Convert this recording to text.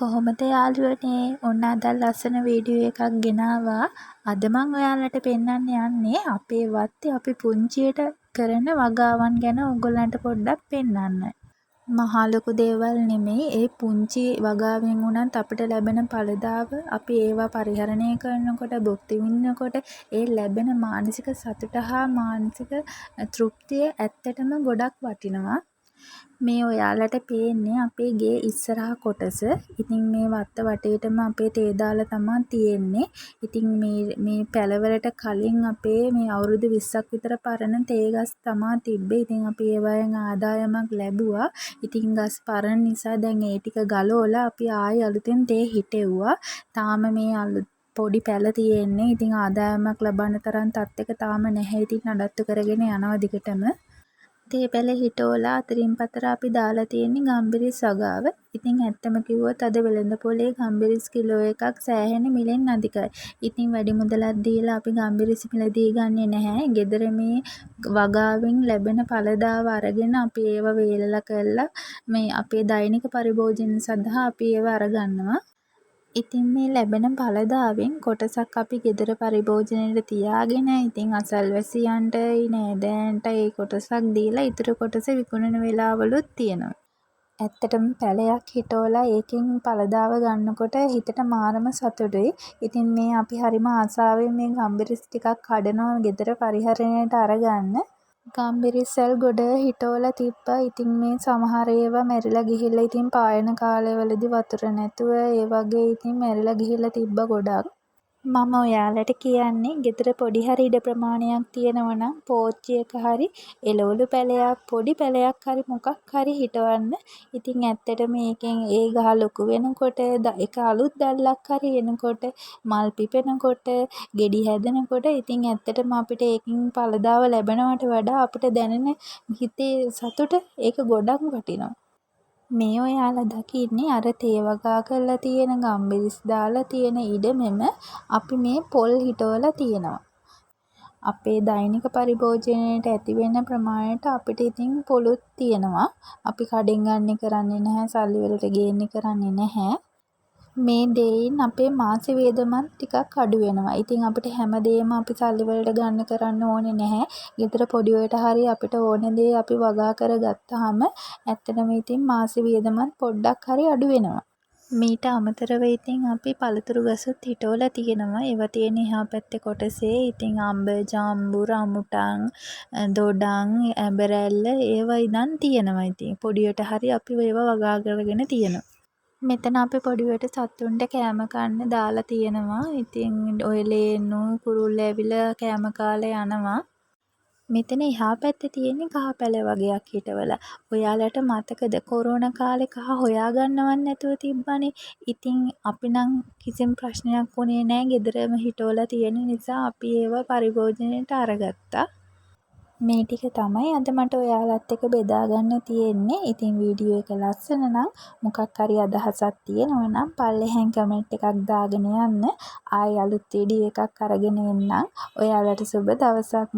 කොහොමද යාළුවනේ? ඔන්න අද ලස්සන වීඩියෝ එකක් ගෙනාවා. අද මම ඔයාලට පෙන්වන්න යන්නේ අපේ වත්තේ අපි පුංචියට කරන වගාවන් ගැන ඔයගොල්ලන්ට පොඩ්ඩක් පෙන්වන්න. මහා ලොකු දේවල් නෙමෙයි. ඒ පුංචි වගාවෙන් වුණත් අපිට ලැබෙන ඵලදාව අපි ඒවා පරිහරණය කරනකොට භුක්ති විඳිනකොට ඒ ලැබෙන මානසික සතුට හා මානසික තෘප්තිය ඇත්තටම ගොඩක් වටිනවා. මේ ඔයාලට පේන්නේ අපේ ගේ ඉස්සරහ කොටස. ඉතින් මේ වත්ත වටේටම අපේ තේ දාලා තමයි තියෙන්නේ. ඉතින් මේ පැලවලට කලින් අපේ මේ අවුරුදු 20ක් විතර පරණ තේ ගස් තමයි තිබ්බේ. ඉතින් අපි ඒවායෙන් ආදායමක් ලැබුවා. ඉතින් ගස් පරණ නිසා දැන් ඒ ටික ගලවලා අපි ආයෙ අලුතෙන් තේ හිටෙව්වා. තාම මේ පොඩි පැල තියෙන්නේ. ඉතින් ආදායමක් ලබන්න තරම් තත්ත්වයක තාම නැහැ. ඉතින් නඩත්තු කරගෙන යනවා දිගටම. තේ පැල හිටෝලා අතරින් පතර අපි දාලා තියෙන්නේ ගම්බිරිස් වගාව. ඉතින් ඇත්තම කිව්වොත් අද වෙළඳ පොලේ ගම්බිරිස් කිලෝ එකක් සෑහෙන මිලෙන් අධිකයි. ඉතින් වැඩි මුදලක් දීලා අපි ගම්බිරිස් මිලදී ගන්නෙ නැහැ. ගෙදර මේ වගාවෙන් ලැබෙන ඵලදාව අරගෙන අපි ඒව වේලලා කරලා මේ අපේ දෛනික පරිභෝජන සඳහා අපි ඒව අරගන්නවා. ඉතින් මේ ලැබෙන ඵලදාවෙන් කොටසක් අපි ගෙදර පරිභෝජනයට තියාගෙන ඉතින් අසල්වැසියන්ට නෑදෑයන්ට ඒ කොටසක් දීලා ඉතුරු කොටස විකුණන වෙලාවලුත් තියෙනවා. ඇත්තටම පැලයක් හිටවලා ඒකෙන් ඵලදාව ගන්නකොට හිතට මාරම සතුටුයි. ඉතින් මේ අපි හරිම ආසාවෙන් මේ ගම්බිරිස් ටිකක් කඩනවා ගෙදර පරිහරණයට අරගන්න. ගම්බිරිස්සල් ගොඩ හිටවලා තිබ්බා. ඉතින් මේ සමහර ඒවා මැරිලා ගිහිල්ලා ඉතින් පායන කාලවලදී වතුර නැතුව ඒ වගේ ඉතින් මැරිලා ගිහිල්ලා තිබ්බා ගොඩක්. මම ඔයාලට කියන්නේ ගෙදර පොඩි හරි ඉඩ ප්‍රමාණයක් තියෙනවා නම් පෝච්චියක හරි එළවලු පැලයක් පොඩි පැලයක් හරි මොකක් හරි හිටවන්න. ඉතින් ඇත්තට මේකෙන් ඒ ගහ ලොකු වෙනකොට ඒක අලුත් දැල්ලක් හරි එනකොට මල් පිපෙනකොට ගෙඩි හැදෙනකොට ඉතින් ඇත්තටම අපිට ඒකින් ඵලදාව ලැබෙනවට වඩා අපිට දැනෙන හිතේ සතුට ඒක ගොඩක් වටිනවා. මේ ඔයාලා දකින්නේ අර තේ වගා කරලා තියෙන ගම්බිරිස් දාලා තියෙන ඉඩමෙම අපි මේ පොල් හිටවලා තියෙනවා. අපේ දෛනික පරිභෝජනයට ඇති වෙන ප්‍රමාණයට අපිට ඉතින් පොලුත් තියෙනවා. අපි කඩෙන් ගන්න කරන්නේ නැහැ, සල්ලි වලට ගේන්නේ කරන්නේ නැහැ. මේ දෙයින් අපේ මාස වියදමත් ටිකක් අඩු වෙනවා. ඉතින් අපිට හැමදේම අපි සල්ලි වලට ගන්න කරන්න ඕනේ නැහැ. ගෙදර පොඩි වලට හරි අපිට ඕන දේ අපි වගා කරගත්තාම ඇත්තටම ඉතින් මාස වියදමත් පොඩ්ඩක් හරි අඩු වෙනවා. මීට අමතරව ඉතින් අපි පළතුරු ගසුත් හිටවලා තියෙනවා. ඒවා තියෙන එහා පැත්තේ කොටසේ ඉතින් අඹ, ජාම්බු, රඹුටන්, දොඩම්, ඇඹරැල්ල ඒවා ඉදන් තියෙනවා. ඉතින් පොඩියට හරි අපි ඒවා වගා කරගෙන තියෙනවා. මෙතන අපි පොඩිවට සතුන්ට කෑම කන්න දාලා තියෙනවා. ඉතින් ඔය ලේන්නු කුරුල්ලා ඇවිල්ලා කෑම කාලා යනවා. මෙතන එහා පැත්තේ තියෙන්නේ කහ පැල වගේක් හිටවලා. ඔයාලට මතකද කොරෝනා කාලේ කහ හොයාගන්නවත් නැතුව තිබ්බනේ. ඉතින් අපි නම් කිසිම ප්‍රශ්නයක් වුණේ නැහැ. ගෙදරම හිටවලා තියෙන නිසා අපි ඒව පරිභෝජනයට අරගත්තා. මේ ටික තමයි අද මට ඔයාලත් එක්ක බෙදා ගන්න තියෙන්නේ. ඉතින් වීඩියෝ එක ලස්සන නම් මොකක් හරි අදහසක් තියෙනවා නම් පල්ලෙහෙන් කමෙන්ට් එකක් දාගෙන යන්න. ආයෙ අලුත් වීඩියෝ එකක් අරගෙන එන්නම්. ඔයාලට සුබ දවසක්.